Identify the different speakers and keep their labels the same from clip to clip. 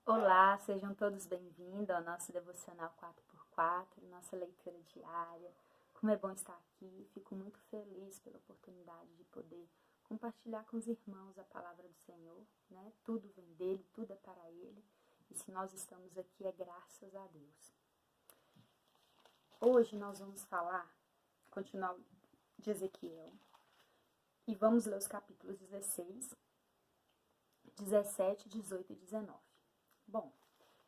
Speaker 1: Olá, sejam todos bem-vindos ao nosso devocional 4x4, nossa leitura diária. Como é bom estar aqui, fico muito feliz pela oportunidade de poder compartilhar com os irmãos a palavra do Senhor, né? Tudo vem dele, tudo é para ele, e se nós estamos aqui é graças a Deus. Hoje nós vamos continuar de Ezequiel, e vamos ler os capítulos 16, 17, 18 e 19. Bom,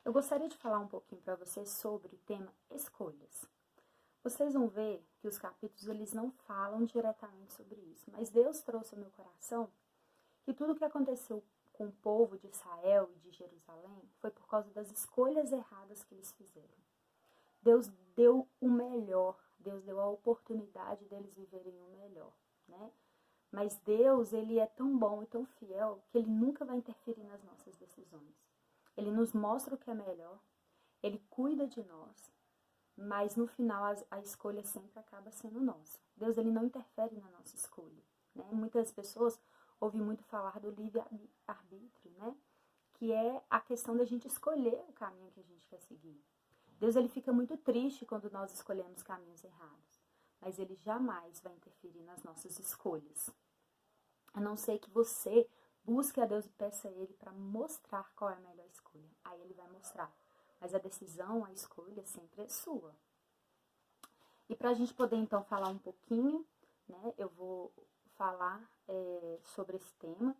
Speaker 1: eu gostaria de falar um pouquinho para vocês sobre o tema escolhas. Vocês vão ver que os capítulos eles não falam diretamente sobre isso, mas Deus trouxe ao meu coração que tudo o que aconteceu com o povo de Israel e de Jerusalém foi por causa das escolhas erradas que eles fizeram. Deus deu o melhor, Deus deu a oportunidade deles viverem o melhor, né? Mas Deus, ele é tão bom e tão fiel que ele nunca vai interferir nas nossas decisões. Ele nos mostra o que é melhor, ele cuida de nós, mas no final a escolha sempre acaba sendo nossa. Deus ele não interfere na nossa escolha, né? Muitas pessoas ouvem muito falar do livre-arbítrio, né? Que é a questão da gente escolher o caminho que a gente quer seguir. Deus ele fica muito triste quando nós escolhemos caminhos errados, mas ele jamais vai interferir nas nossas escolhas. A não ser que você busque a Deus e peça a Ele para mostrar qual é a melhor escolha. Aí Ele vai mostrar. Mas a decisão, a escolha sempre é sua. E para a gente poder então falar um pouquinho, né? Eu vou falar sobre esse tema.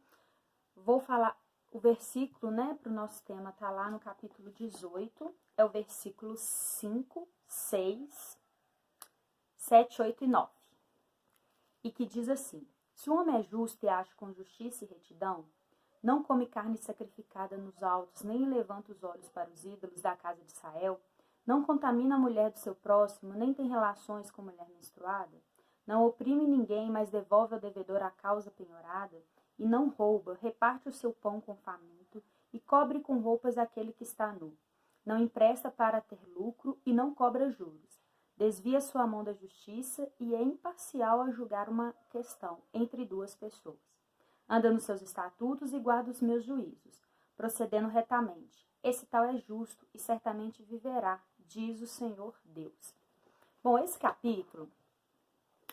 Speaker 1: Vou falar o versículo, né? Para o nosso tema tá lá no capítulo 18. É o versículo 5, 6, 7, 8 e 9. E que diz assim: se um homem é justo e age com justiça e retidão, não come carne sacrificada nos altos, nem levanta os olhos para os ídolos da casa de Israel, não contamina a mulher do seu próximo, nem tem relações com mulher menstruada, não oprime ninguém, mas devolve ao devedor a causa penhorada, e não rouba, reparte o seu pão com o faminto, e cobre com roupas aquele que está nu. Não empresta para ter lucro, e não cobra juros. Desvia sua mão da justiça e é imparcial a julgar uma questão entre duas pessoas. Anda nos seus estatutos e guarda os meus juízos, procedendo retamente. Esse tal é justo e certamente viverá, diz o Senhor Deus. Bom, esse capítulo,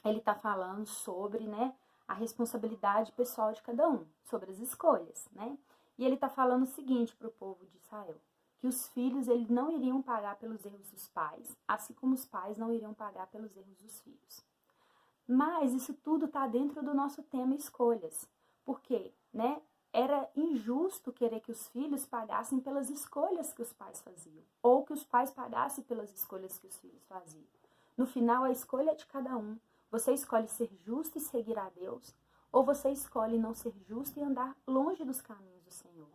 Speaker 1: ele está falando sobre, né, a responsabilidade pessoal de cada um, sobre as escolhas, né? E ele está falando o seguinte para o povo de Israel: que os filhos eles não iriam pagar pelos erros dos pais, assim como os pais não iriam pagar pelos erros dos filhos. Mas isso tudo está dentro do nosso tema escolhas. Porque, né, era injusto querer que os filhos pagassem pelas escolhas que os pais faziam, ou que os pais pagassem pelas escolhas que os filhos faziam. No final, a escolha é de cada um. Você escolhe ser justo e seguir a Deus, ou você escolhe não ser justo e andar longe dos caminhos do Senhor.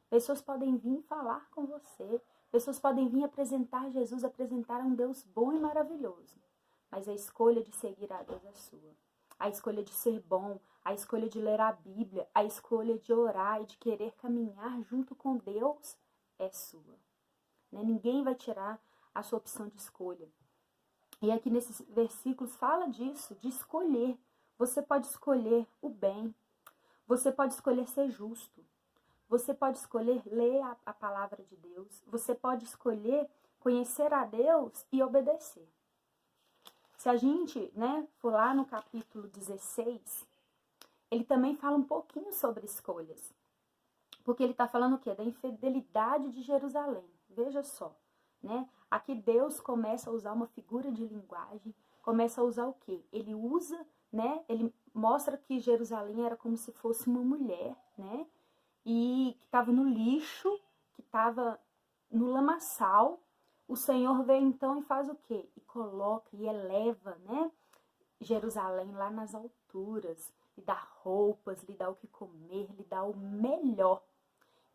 Speaker 1: Pessoas podem vir falar com você, pessoas podem vir apresentar Jesus, apresentar um Deus bom e maravilhoso. Mas a escolha de seguir a Deus é sua. A escolha de ser bom, a escolha de ler a Bíblia, a escolha de orar e de querer caminhar junto com Deus é sua. Né? Ninguém vai tirar a sua opção de escolha. E aqui nesses versículos fala disso, de escolher. Você pode escolher o bem, você pode escolher ser justo. Você pode escolher ler a palavra de Deus. Você pode escolher conhecer a Deus e obedecer. Se a gente, né, for lá no capítulo 16, ele também fala um pouquinho sobre escolhas. Porque ele está falando o quê? Da infidelidade de Jerusalém. Veja só, né? Aqui Deus começa a usar uma figura de linguagem, começa a usar o quê? Ele usa, né? Ele mostra que Jerusalém era como se fosse uma mulher, né? E que estava no lixo, que estava no lamaçal. O Senhor vem então e faz o quê? E coloca e eleva, né, Jerusalém lá nas alturas, lhe dá roupas, lhe dá o que comer, lhe dá o melhor.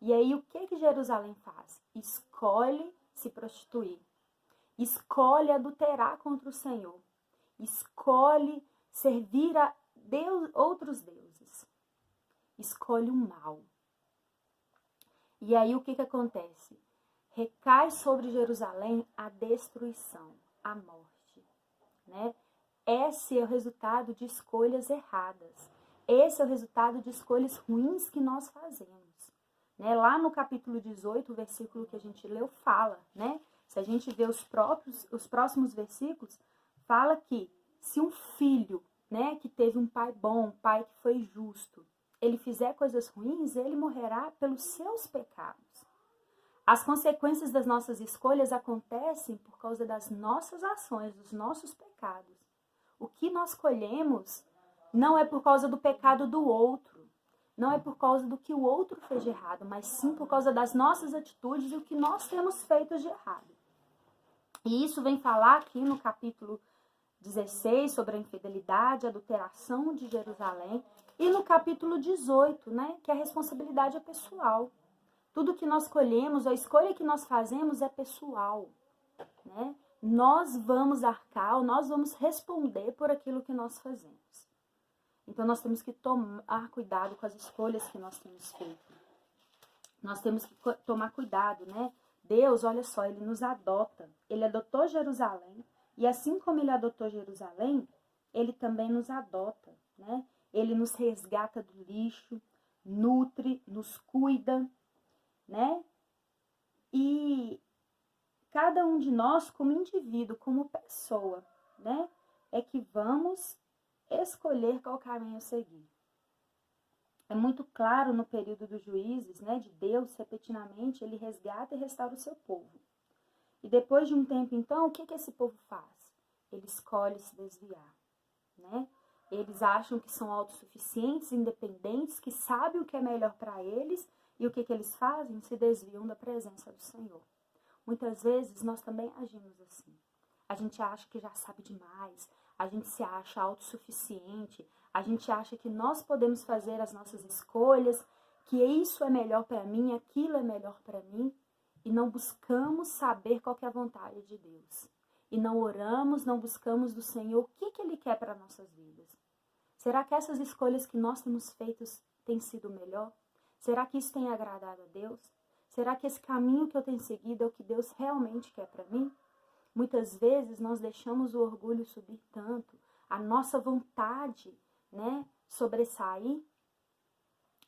Speaker 1: E aí o que Jerusalém faz? Escolhe se prostituir, escolhe adulterar contra o Senhor, escolhe servir a Deus, outros deuses, escolhe o mal. E aí o que acontece? Recai sobre Jerusalém a destruição, a morte, né? Esse é o resultado de escolhas erradas. Esse é o resultado de escolhas ruins que nós fazemos. né? Lá no capítulo 18, o versículo que a gente leu fala, né? Se a gente vê os próximos versículos, fala que se um filho, né, que teve um pai bom, um pai que foi justo, ele fizer coisas ruins, ele morrerá pelos seus pecados. As consequências das nossas escolhas acontecem por causa das nossas ações, dos nossos pecados. O que nós colhemos não é por causa do pecado do outro, não é por causa do que o outro fez de errado, mas sim por causa das nossas atitudes e o que nós temos feito de errado. E isso vem falar aqui no capítulo 16 sobre a infidelidade, a adulteração de Jerusalém, e no capítulo 18, né, que a responsabilidade é pessoal. Tudo que nós colhemos, a escolha que nós fazemos é pessoal, né? Nós vamos arcar, nós vamos responder por aquilo que nós fazemos. Então, nós temos que tomar cuidado com as escolhas que nós temos feito. Nós temos que tomar cuidado, né? Deus, olha só, Ele nos adota. Ele adotou Jerusalém. E assim como Ele adotou Jerusalém, Ele também nos adota, né? Ele nos resgata do lixo, nutre, nos cuida, né? E cada um de nós, como indivíduo, como pessoa, né? É que vamos escolher qual caminho seguir. É muito claro no período dos juízes, né, de Deus, repetidamente, ele resgata e restaura o seu povo. E depois de um tempo, então, o que esse povo faz? Ele escolhe se desviar, né? Eles acham que são autossuficientes, independentes, que sabem o que é melhor para eles, e o que eles fazem? Se desviam da presença do Senhor. Muitas vezes nós também agimos assim. A gente acha que já sabe demais, a gente se acha autossuficiente, a gente acha que nós podemos fazer as nossas escolhas, que isso é melhor para mim, aquilo é melhor para mim, e não buscamos saber qual que é a vontade de Deus. E não oramos, não buscamos do Senhor o que Ele quer para nossas vidas. Será que essas escolhas que nós temos feito têm sido melhor? Será que isso tem agradado a Deus? Será que esse caminho que eu tenho seguido é o que Deus realmente quer para mim? Muitas vezes nós deixamos o orgulho subir tanto, a nossa vontade, né, sobressair,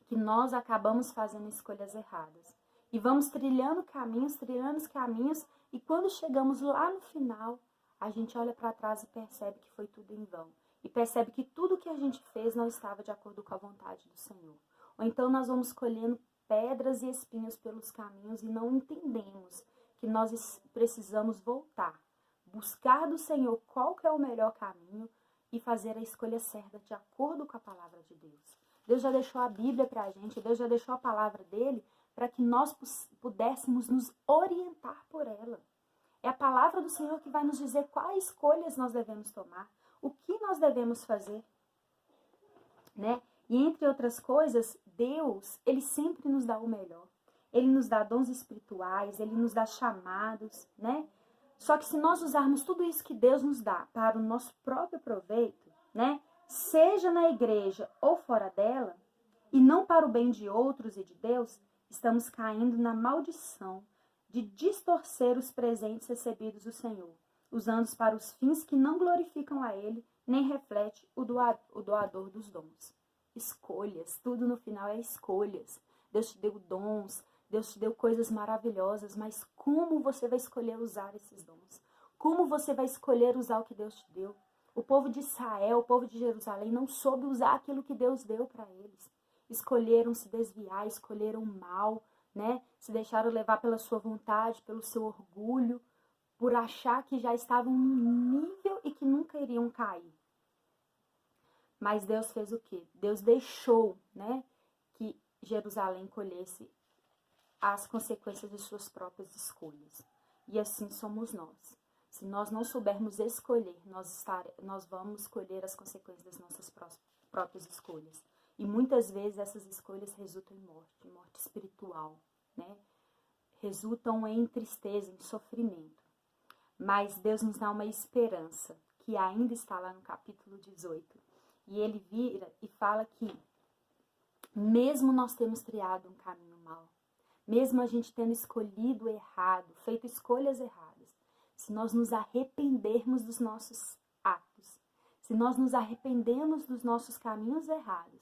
Speaker 1: que nós acabamos fazendo escolhas erradas. E vamos trilhando caminhos, e quando chegamos lá no final, a gente olha para trás e percebe que foi tudo em vão. E percebe que tudo que a gente fez não estava de acordo com a vontade do Senhor. Ou então nós vamos colhendo pedras e espinhos pelos caminhos e não entendemos que nós precisamos voltar, buscar do Senhor qual que é o melhor caminho e fazer a escolha certa de acordo com a palavra de Deus. Deus já deixou a Bíblia para a gente, Deus já deixou a palavra dele para que nós pudéssemos nos orientar por ela. É a palavra do Senhor que vai nos dizer quais escolhas nós devemos tomar, o que nós devemos fazer, né? E entre outras coisas, Deus, ele sempre nos dá o melhor. Ele nos dá dons espirituais, ele nos dá chamados, né? Só que se nós usarmos tudo isso que Deus nos dá para o nosso próprio proveito, né? Seja na igreja ou fora dela, e não para o bem de outros e de Deus, estamos caindo na maldição de distorcer os presentes recebidos do Senhor, usando-os para os fins que não glorificam a Ele, nem reflete o doador dos dons. Escolhas, tudo no final é escolhas. Deus te deu dons, Deus te deu coisas maravilhosas, mas como você vai escolher usar esses dons? Como você vai escolher usar o que Deus te deu? O povo de Israel, o povo de Jerusalém não soube usar aquilo que Deus deu para eles. Escolheram se desviar, escolheram mal, né? Se deixaram levar pela sua vontade, pelo seu orgulho, por achar que já estavam num nível e que nunca iriam cair. Mas Deus fez o quê? Deus deixou, né, que Jerusalém colhesse as consequências de suas próprias escolhas. E assim somos nós. Se nós não soubermos escolher, nós vamos colher as consequências das nossas próprias escolhas. E muitas vezes essas escolhas resultam em morte espiritual, né? Resultam em tristeza, em sofrimento. Mas Deus nos dá uma esperança, que ainda está lá no capítulo 18. E ele vira e fala que, mesmo nós temos triado um caminho mau, mesmo a gente tendo escolhido errado, feito escolhas erradas, se nós nos arrependermos dos nossos atos, se nós nos arrependemos dos nossos caminhos errados,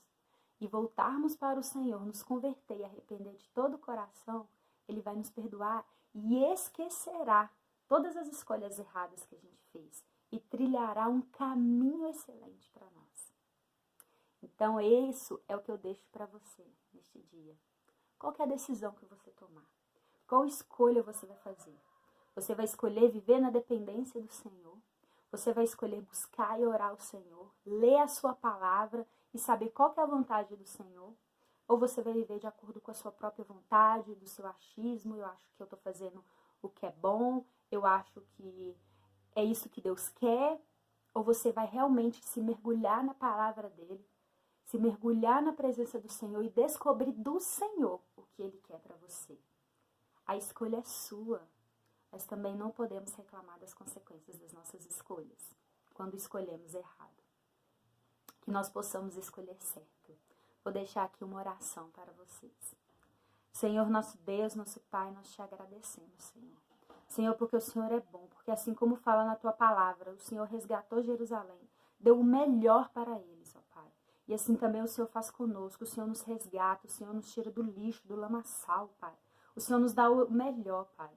Speaker 1: e voltarmos para o Senhor, nos converter e arrepender de todo o coração, Ele vai nos perdoar e esquecerá todas as escolhas erradas que a gente fez e trilhará um caminho excelente para nós. Então, isso é o que eu deixo para você neste dia. Qual que é a decisão que você tomar? Qual escolha você vai fazer? Você vai escolher viver na dependência do Senhor? Você vai escolher buscar e orar ao Senhor, ler a sua palavra e saber qual que é a vontade do Senhor? Ou você vai viver de acordo com a sua própria vontade, do seu achismo, eu acho que eu estou fazendo o que é bom, eu acho que é isso que Deus quer? Ou você vai realmente se mergulhar na palavra dele, se mergulhar na presença do Senhor e descobrir do Senhor o que Ele quer para você? A escolha é sua, mas também não podemos reclamar das consequências das nossas escolhas, quando escolhemos errado. Que nós possamos escolher certo. Vou deixar aqui uma oração para vocês. Senhor, nosso Deus, nosso Pai, nós te agradecemos, Senhor. Senhor, porque o Senhor é bom, porque assim como fala na tua palavra, o Senhor resgatou Jerusalém, deu o melhor para eles, ó Pai. E assim também o Senhor faz conosco, o Senhor nos resgata, o Senhor nos tira do lixo, do lamaçal, Pai. O Senhor nos dá o melhor, Pai.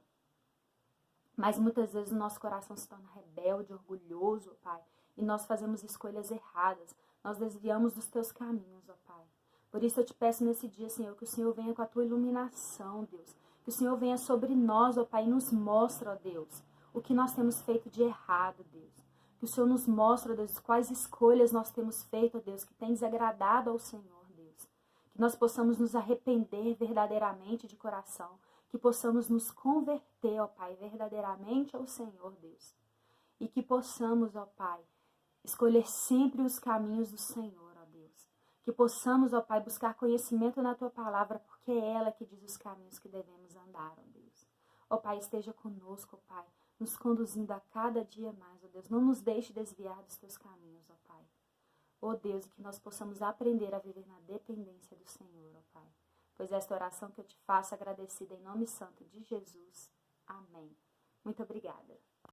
Speaker 1: Mas muitas vezes o nosso coração se torna rebelde, orgulhoso, Pai, e nós fazemos escolhas erradas, nós desviamos dos teus caminhos, ó Pai. Por isso eu te peço nesse dia, Senhor, que o Senhor venha com a tua iluminação, Deus. Que o Senhor venha sobre nós, ó Pai, e nos mostre, ó Deus, o que nós temos feito de errado, Deus. Que o Senhor nos mostre, ó Deus, quais escolhas nós temos feito, ó Deus, que tem desagradado ao Senhor, Deus. Que nós possamos nos arrepender verdadeiramente de coração. Que possamos nos converter, ó Pai, verdadeiramente ao Senhor, Deus. E que possamos, ó Pai, escolher sempre os caminhos do Senhor, ó Deus. Que possamos, ó Pai, buscar conhecimento na Tua palavra, porque é ela que diz os caminhos que devemos andar, ó Deus. Ó Pai, esteja conosco, ó Pai, nos conduzindo a cada dia mais, ó Deus. Não nos deixe desviar dos Teus caminhos, ó Pai. Ó Deus, e que nós possamos aprender a viver na dependência do Senhor, ó Pai. Pois esta oração que eu te faço agradecida em nome santo de Jesus. Amém. Muito obrigada.